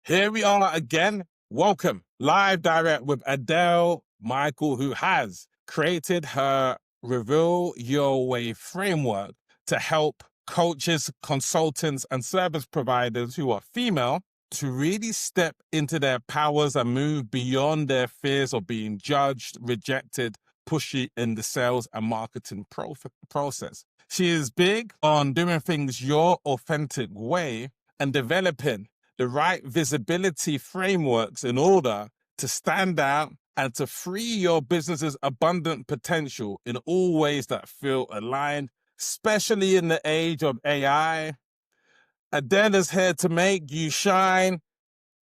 Here we are again. Welcome. Live direct with Adele Michal, who has created her Reveal Your Way framework to help coaches, consultants, and service providers who are female to really step into their powers and move beyond their fears of being judged, rejected, pushy in the sales and marketing process. She is big on doing things your authentic way and developing the right visibility frameworks in order to stand out and to free your business's abundant potential in all ways that feel aligned, especially in the age of AI. Adele is here to make you shine.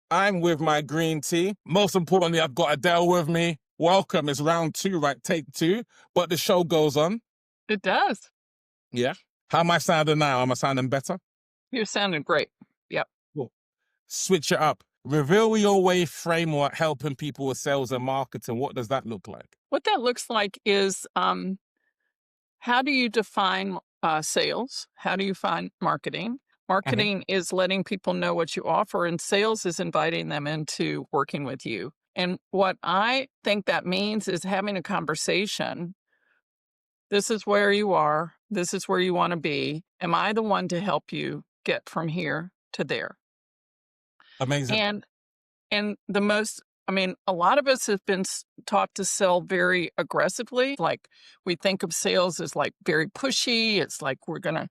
I'm with my green tea. Most importantly, I've got Adele with me. Welcome. It's round 2, right? Take 2. But the show goes on. It does. Yeah. How am I sounding now? Am I sounding better? You're sounding great. Yep. Cool. Switch it up. Reveal Your Way framework, helping people with sales and marketing. What does that look like? What that looks like is how do you define sales? How do you find marketing? Marketing is letting people know what you offer, and sales is inviting them into working with you. And what I think that means is having a conversation. This is where you are. This is where you want to be. Am I the one to help you get from here to there? Amazing. And the most, a lot of us have been taught to sell very aggressively. Like we think of sales as like very pushy. It's like I'm going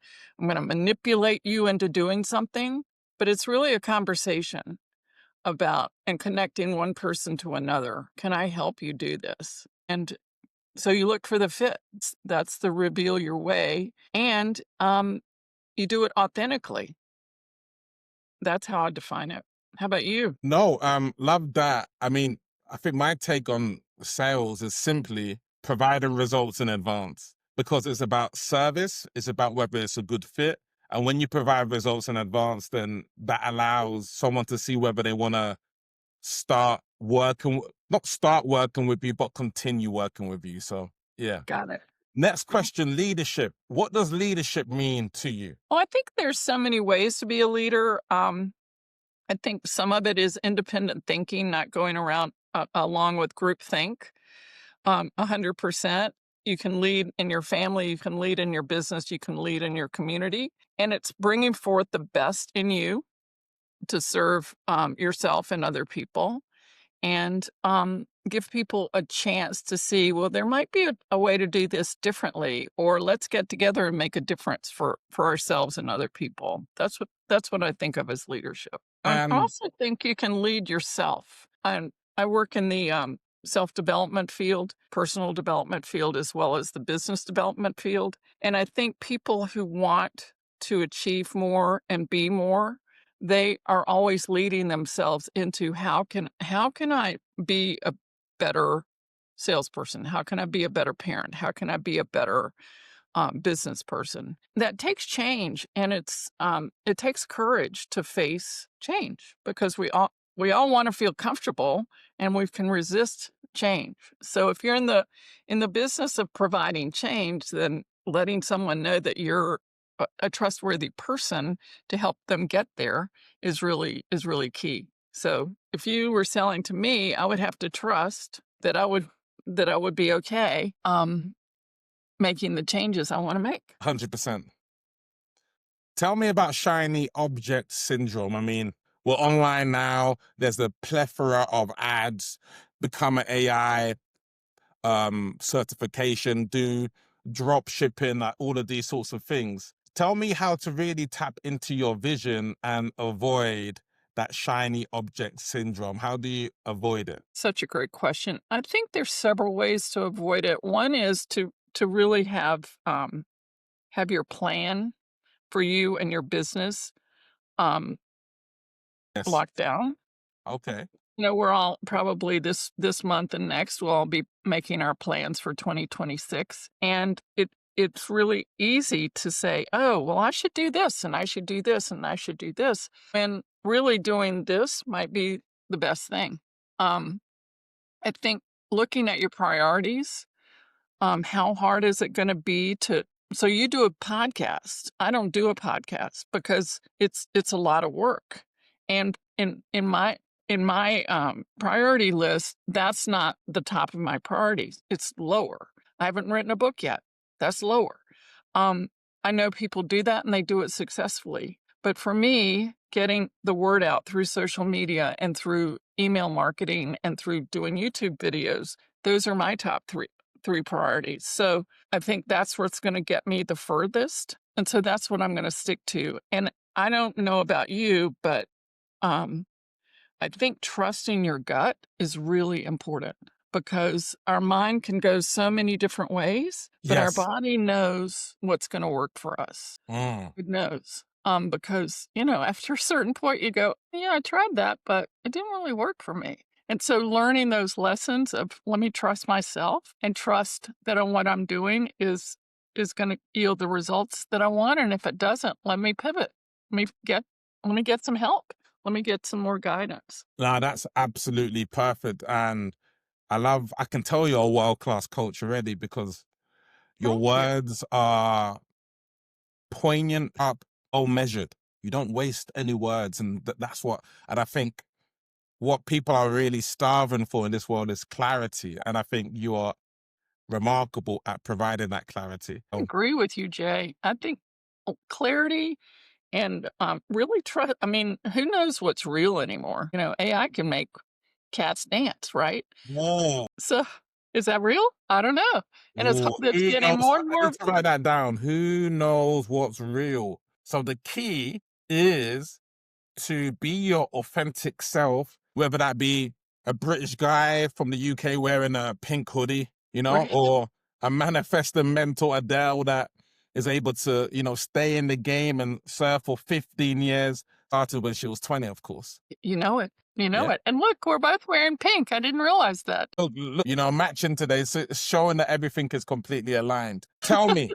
to manipulate you into doing something, but it's really a conversation about and connecting one person to another. Can I help you do this? And so you look for the fit. That's the reveal your way. And you do it authentically. That's how I define it. How about you? No, love that. I think my take on sales is simply providing results in advance because it's about service. It's about whether it's a good fit. And when you provide results in advance, then that allows someone to see whether they want to not start working with you, but continue working with you. So, yeah. Got it. Next question, leadership. What does leadership mean to you? Well, I think there's so many ways to be a leader. I think some of it is independent thinking, not going around along with groupthink. 100%. You can lead in your family, you can lead in your business, you can lead in your community. And it's bringing forth the best in you to serve yourself and other people. And give people a chance to see, well, there might be a way to do this differently, or let's get together and make a difference for ourselves and other people. That's what I think of as leadership. I also think you can lead yourself. I work in the self-development field, personal development field, as well as the business development field. And I think people who want to achieve more and be more, they are always leading themselves into how can I be a better salesperson? How can I be a better parent? How can I be a better business person? That takes change, and it takes courage to face change because we all want to feel comfortable, and we can resist change. So if you're in the business of providing change, then letting someone know that you're a trustworthy person to help them get there is really key. So if you were selling to me, I would have to trust that I would be okay making the changes I want to make. 100%. Tell me about shiny object syndrome. We're online now. There's a plethora of ads. Become an AI certification, do drop shipping, like all of these sorts of things. Tell me how to really tap into your vision and avoid that shiny object syndrome. How do you avoid it? Such a great question. I think there's several ways to avoid it. One is to really have your plan for you and your business Yes. locked down. Okay. We're all probably this month and next, we'll all be making our plans for 2026. And it's really easy to say, oh, well, I should do this, and I should do this, and I should do this. And really doing this might be the best thing. I think looking at your priorities, how hard is it going to be so you do a podcast. I don't do a podcast because it's a lot of work. And in my priority list, that's not the top of my priorities. It's lower. I haven't written a book yet. That's lower. Um, I know people do that and they do it successfully. But for me, getting the word out through social media and through email marketing and through doing YouTube videos, those are my top three priorities. So I think that's what's going to get me the furthest. And so that's what I'm going to stick to. And I don't know about you, but um, I think trusting your gut is really important because our mind can go so many different ways, but our Yes. body knows what's going to work for us. Mm. It knows. Because, after a certain point you go, yeah, I tried that, but it didn't really work for me. And so learning those lessons of let me trust myself and trust that on what I'm doing is going to yield the results that I want. And if it doesn't, let me pivot. Let me get some help. Let me get some more guidance. No, that's absolutely perfect. And I can tell you're a world-class coach already because your Thank you. words are poignant, up, well measured. You don't waste any words. And and I think what people are really starving for in this world is clarity. And I think you are remarkable at providing that clarity. I Oh, agree with you, Jay. I think clarity and really trust. I mean, who knows what's real anymore? AI can make cats dance, right? whoa, So is that real? I don't know. And whoa. it's Who getting knows? more and I more. need to write that down. Who knows what's real? So the key is to be your authentic self, whether that be a British guy from the UK wearing a pink hoodie, Right. or a manifesting mental Adele that is able to, stay in the game and serve for 15 years. Started when she was 20, of course. You know it. You know Yeah. it. And look, we're both wearing pink. I didn't realize that. Look, matching today, so it's showing that everything is completely aligned. Tell me,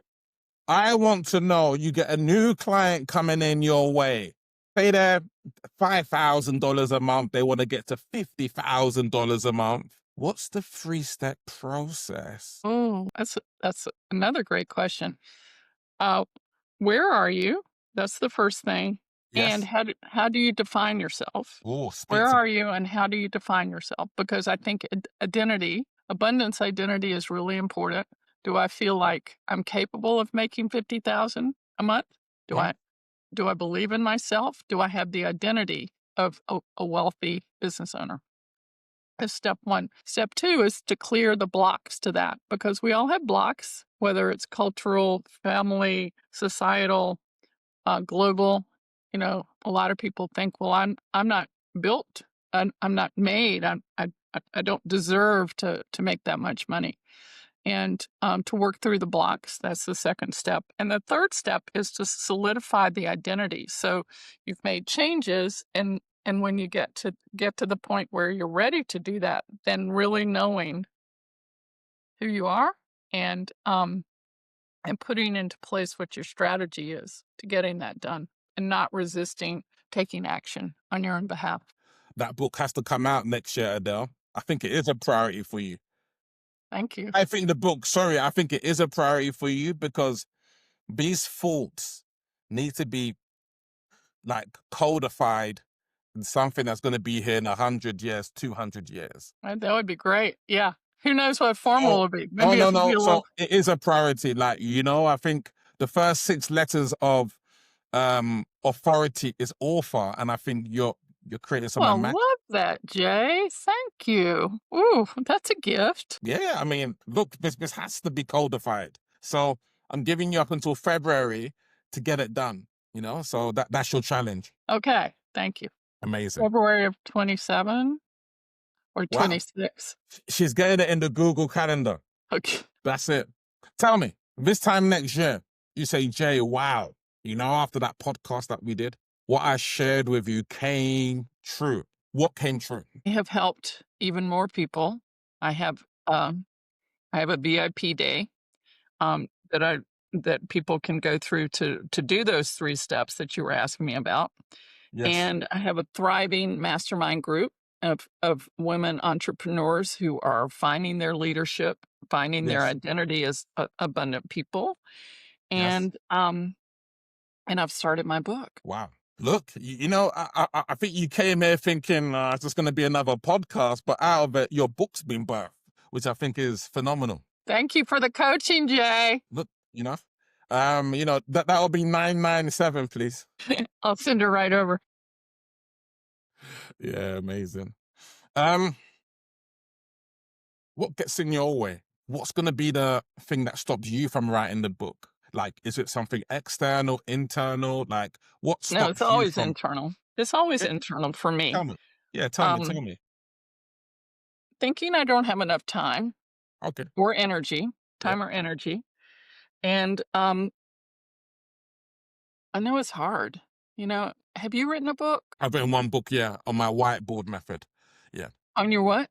I want to know, you get a new client coming in your way. Say they're $5,000 a month. They want to get to $50,000 a month. What's the 3-step process? Oh, that's another great question. Uh, where are you? That's the first thing. And Yes. how do you define yourself? Oh, Where speak to. are you and how do you define yourself? Because I think abundance identity is really important. Do I feel like I'm capable of making 50,000 a month? Do Mhm. I do I believe in myself? Do I have the identity of a wealthy business owner? That's step one. Step two is to clear the blocks to that because we all have blocks, whether it's cultural, family, societal, global. A lot of people think, well, I'm not built, I'm not made, I don't deserve to make that much money. And to work through the blocks, that's the second step. And the third step is to solidify the identity. So you've made changes, and when you get to the point where you're ready to do that, then really knowing who you are and putting into place what your strategy is to getting that done and not resisting taking action on your own behalf. That book has to come out next year, Adele. I think it is a priority for you. Thank you. I think I think it is a priority for you because these thoughts need to be like codified in something that's going to be here in 100 years, 200 years. That would be great. Yeah. Who knows what form Oh, will be? no, Maybe no, it'll no. be a So little. it is a priority. Like, I think the first 6 letters of authority is author. And I think you're creating Oh, some I magic. love that, Jay. Thank you. Ooh, that's a gift. Yeah, I mean, look, this has to be codified. So I'm giving you up until February to get it done, so that's your challenge. Okay. Thank you. Amazing. February of 27 or Wow. 26. She's getting it in the Google Calendar. Okay. That's it. Tell me, this time next year, you say, Jay, wow, after that podcast that we did, what I shared with you came true. What came true? I have helped even more people. I have a VIP day that people can go through to do those 3 steps that you were asking me about. Yes. And I have a thriving mastermind group of women entrepreneurs who are finding their leadership, finding their Yes. identity as abundant people. Yes. And I've started my book. Wow. Look, I think you came here thinking it's just going to be another podcast, but out of it, your book's been birthed, which I think is phenomenal. Thank you for the coaching, Jay. Look, that'll be 997, please. I'll send her right over. Yeah, amazing. What gets in your way? What's going to be the thing that stops you from writing the book? Like, is it something external, internal? Like, what No, stops it's you always from? internal. It's always Yeah, internal for me. tell me. Yeah, tell me. Thinking I don't have enough time Okay. or energy, Yeah. or energy. And I know it's hard. Have you written a book? I've written one book, yeah, on my whiteboard method. Yeah. On your what?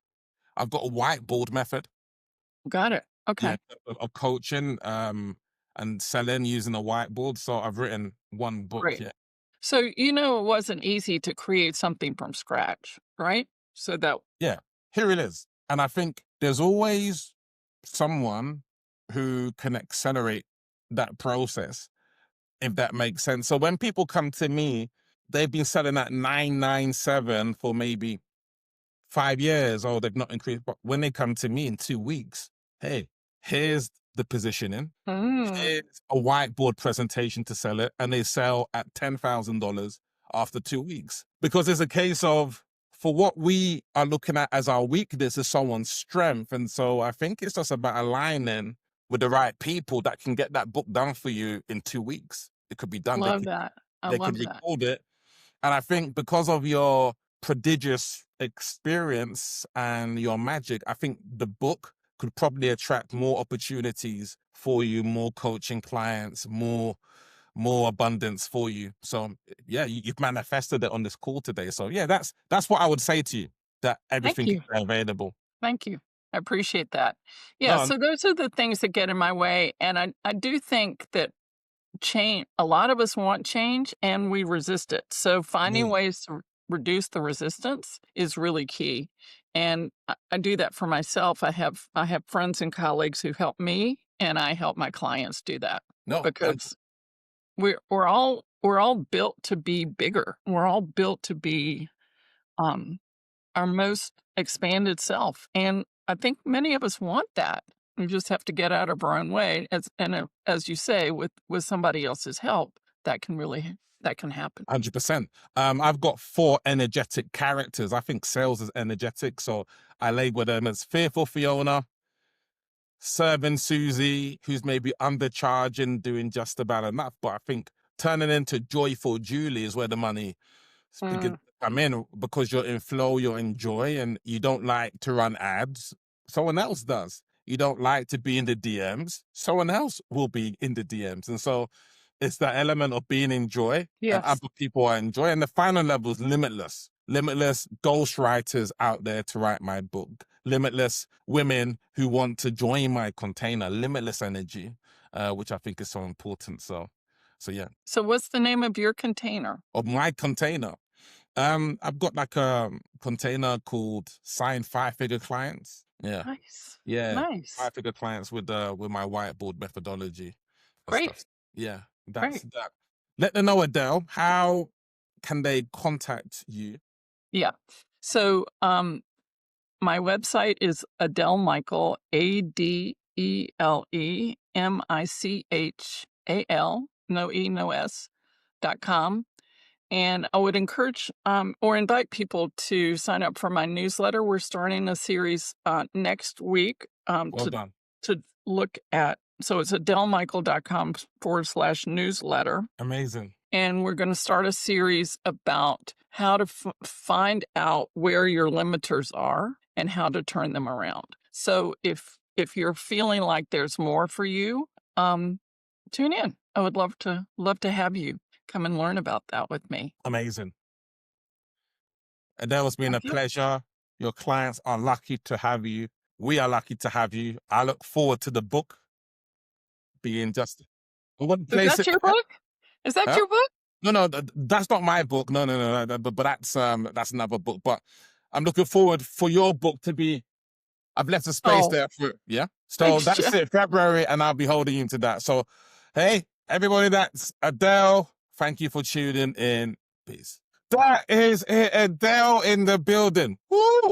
I've got a whiteboard method. Got it. Okay. Yeah, of coaching and selling using a whiteboard. So I've written one book. Great. Yeah. So, it wasn't easy to create something from scratch, right? So that, Yeah. Here it is. And I think there's always someone who can accelerate that process, if that makes sense. So when people come to me, they've been selling at 997 for maybe 5 years, or they've not increased. But when they come to me in 2 weeks, hey, here's the positioning. Here's a whiteboard presentation to sell it, and they sell at $10,000 after 2 weeks. Because it's a case of, for what we are looking at as our weakness is someone's strength. And so I think it's just about aligning with the right people that can get that book done for you in 2 weeks. It could be done. love that. I They love could that. record it. And I think because of your prodigious experience and your magic, I think the book could probably attract more opportunities for you, more coaching clients, more abundance for you. So yeah, you've manifested it on this call today. So yeah, that's what I would say to you, that everything is you. available. Thank you. I appreciate that. Yeah, No, so those are the things that get in my way. And I do think that a lot of us want change and we resist it. So finding ways to reduce the resistance is really key. And I do that for myself. I have friends and colleagues who help me, and I help my clients do that. no, Because we're all built to be bigger. We're all built to be our most expanded self. And I think many of us want that. We just have to get out of our own way. As you say, with somebody else's help, that can happen. 100%. I've got 4 energetic characters. I think sales is energetic, so I label them as fearful Fiona, serving Susie, who's maybe undercharging, doing just about enough. But I think turning into joyful Julie is where the money begins to come in, because you're in flow, you're in joy, and you don't like to run ads. Someone else does. You don't like to be in the DMs. Someone else will be in the DMs. And so it's that element of being in joy, and Yes. other people are in joy. And the final level is limitless. Limitless ghostwriters out there to write my book. Limitless women who want to join my container. Limitless energy, which I think is so important. So yeah. So what's the name of your container? Of my container, I've got like a container called Sign 5-Figure Clients. Yeah. Nice. Yeah. Nice. 5-Figure Clients with my whiteboard methodology. Great. Stuff. Yeah. Great. That. Let them know, Adele, how can they contact you? Yeah. So my website is Adele Michal, ADELEMICHAL, no E, no S, .com. And I would encourage or invite people to sign up for my newsletter. We're starting a series next week Well done. to look at. So it's adelemichal.com/newsletter. Amazing. And we're going to start a series about how to find out where your limiters are and how to turn them around. So if you're feeling like there's more for you, tune in. I would love to have you come and learn about that with me. Amazing. Adele, it's been a pleasure. Your clients are lucky to have you. We are lucky to have you. I look forward to the book being just. Is that your book? Is that your book? No, that's not my book. No. But that's another book. But I'm looking forward for your book to be. I've left a space there for yeah. So that's it, February, and I'll be holding you to that. So, hey, everybody, that's Adele. Thank you for tuning in. Peace. That is it, Adele in the building. Woo!